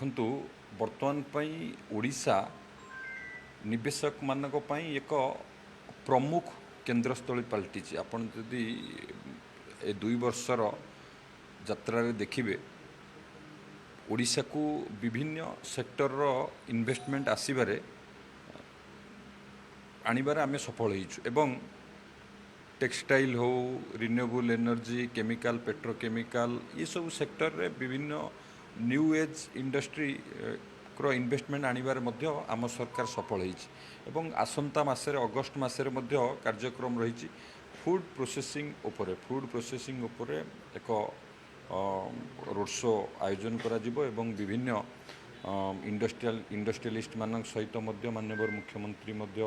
देखंतु वर्तमान पई ओडिशा निवेशक मानक पई एक प्रमुख केन्द्रस्थली पलटि आपन जदि ए 2 वर्षर यात्रा देखिए ओडिशा को विभिन्न सेक्टर रो इन्वेस्टमेंट आसीबारे आनिबारे आमे सफल होइछु एवं टेक्सटाइल हो रिन्यूएबल एनर्जी केमिकल पेट्रोकेमिकल ये सब सेक्टर रे विभिन्न न्यू एज इंडस्ट्री रो इन्वेस्टमेंट आनिबारे मध्य आम सरकार सफल होइछि एवं आसंता मासरे अगस्त मासरे मध्य कार्यक्रम रहिछि फूड प्रोसेसिंग उपरे एक रोड शो आयोजन करा जिवो एवं विभिन्न इंडस्ट्रियलिस्ट मानक सहित मध्य माननीय मुख्यमंत्री मध्य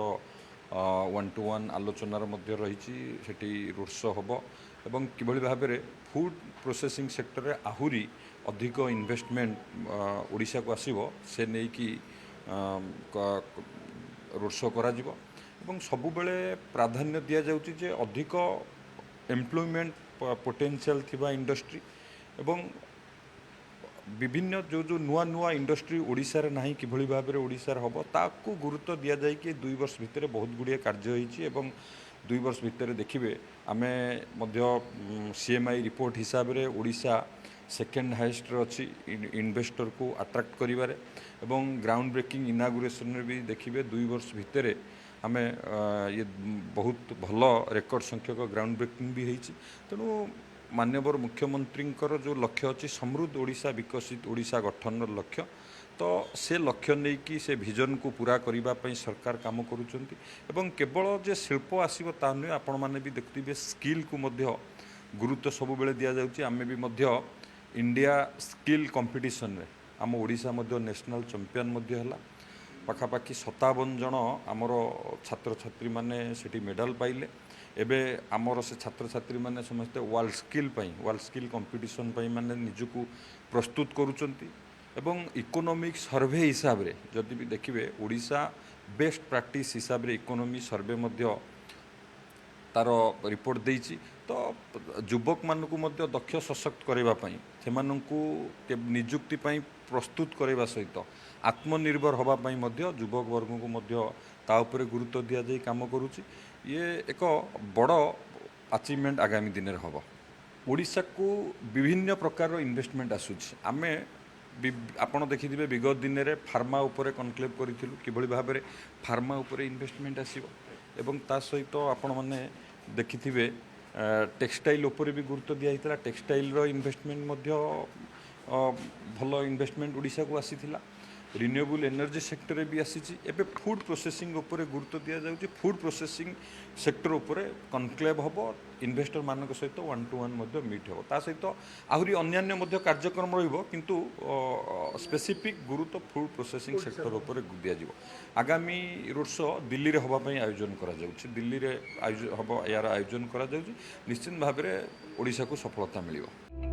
1-to-1 आलोचनार मध्य रही रोड शो हम एवं किभली भाव में फूड प्रोसेसिंग सेक्टर रे आहुरी अधिक इन्वेस्टमेंट ओडिशा को आसीबो से नहीं कि रोड शो करा जिवो एवं सबु बेले प्राधान्य दिया जाउची जे अधिक एम्प्लॉयमेंट पोटेंशियल थिबा इंडस्ट्री एवं विभिन्न जो नुआ नुआ इंडस्ट्री ओडिशा रे नाही किभली भाव में ओडिशा रे हबो ताकू गुरुत्व दिया जाय कि 2 वर्ष भितर बहुत गुड़िया कार्य होईची एवं 2 वर्ष भितर देखिए आमे मध्य सीएमआई रिपोर्ट हिसाब रे ओडिशा सेकेंड हाईएस्ट अच्छी इन्वेस्टर को अट्रैक्ट करिवारे एवं ग्राउंड ब्रेकिंग इनागुरेशन भी देखिए 2 वर्ष भितर आमे ये बहुत भल रेकर्ड संख्यक ग्राउंड ब्रेकिंग भी होईची तेणु माननीय मुख्यमंत्री जो लक्ष्य अच्छी समृद्ध ओडिशा विकसित ओडिशा गठन लक्ष्य तो से लक्ष्य नहीं कि से विजन को पूरा करने सरकार काम करुँच केवल जे शिल्प आसो ता नुहे आपण मैंने भी देखते स्किल को मध्य गुरुत्व सब बेले दि जाऊँगी आम भी मध्य इंडिया स्किल कंपटीशन रे आम ओडिशा मध्य नेशनल चैंपियन मध्य है पाखापाखि 57 जन आमर छात्र छात्री माने सेठी मेडल पाइले एबे आमर से छात्र छात्री माने समस्ते वर्ल्ड स्किल कंपटीशन पई माने निजुकु प्रस्तुत करूचंती एवं इकोनॉमिक सर्वे हिसाब रे जदि भी देखिबे ओडिशा बेस्ट प्रैक्टिस हिसाब रे इकोनॉमी सर्वे मध्य तार रिपोर्ट देइछि तो युवक मानकु मध्य दक्ष सशक्त करबा पई सेमानंकु नियुक्ति पई प्रस्तुत करबा सहित आत्मनिर्भर होबा पई मध्य युवक वर्ग को मध्य ता उपरे गुरुत्व दिया जाई काम करूछि ये एक बड़ अचीवमेंट आगामी दिन में हम ओडिशा को विभिन्न प्रकार इन्वेस्टमेंट आसूची आमे आपण देखिथिबे विगत दिन में फार्मा उपरे कनक्लेव करिथिलु किभली भाव में फार्मा उपरे इन्वेस्टमेंट आसीबो एवं ता सहित आपण माने देखिथिबे टेक्सटाइल उपरे भी गुरुत्व दिया हितला टेक्सटाइल रो इन्वेस्टमेंट मध्य भल इन्वेस्टमेंट ओडिशा को आसीथिला रिन्यूएबल एनर्जी सेक्टर भी आसी एबे फूड प्रोसेसिंग उपरे गुरुत्व दिया जाउची फूड प्रोसेसिंग सेक्टर उपरे कनक्लेव हम इन्वेस्टर मानक सहित 1-to-1 मध्य मीट हो ता सहित आहुरी अन्यान्य मध्य कार्यक्रम रहिबो किंतु स्पेसिफिक गुरुत्व फूड प्रोसेसिंग सेक्टर उपरे दिया जिवो आगामी रोड शो दिल्ली रे होबा पई आयोजन करा जाउची दिल्ली रे यार आयोजन करा जाउची निश्चित भाव में ओडिशा को सफलता मिलिबो।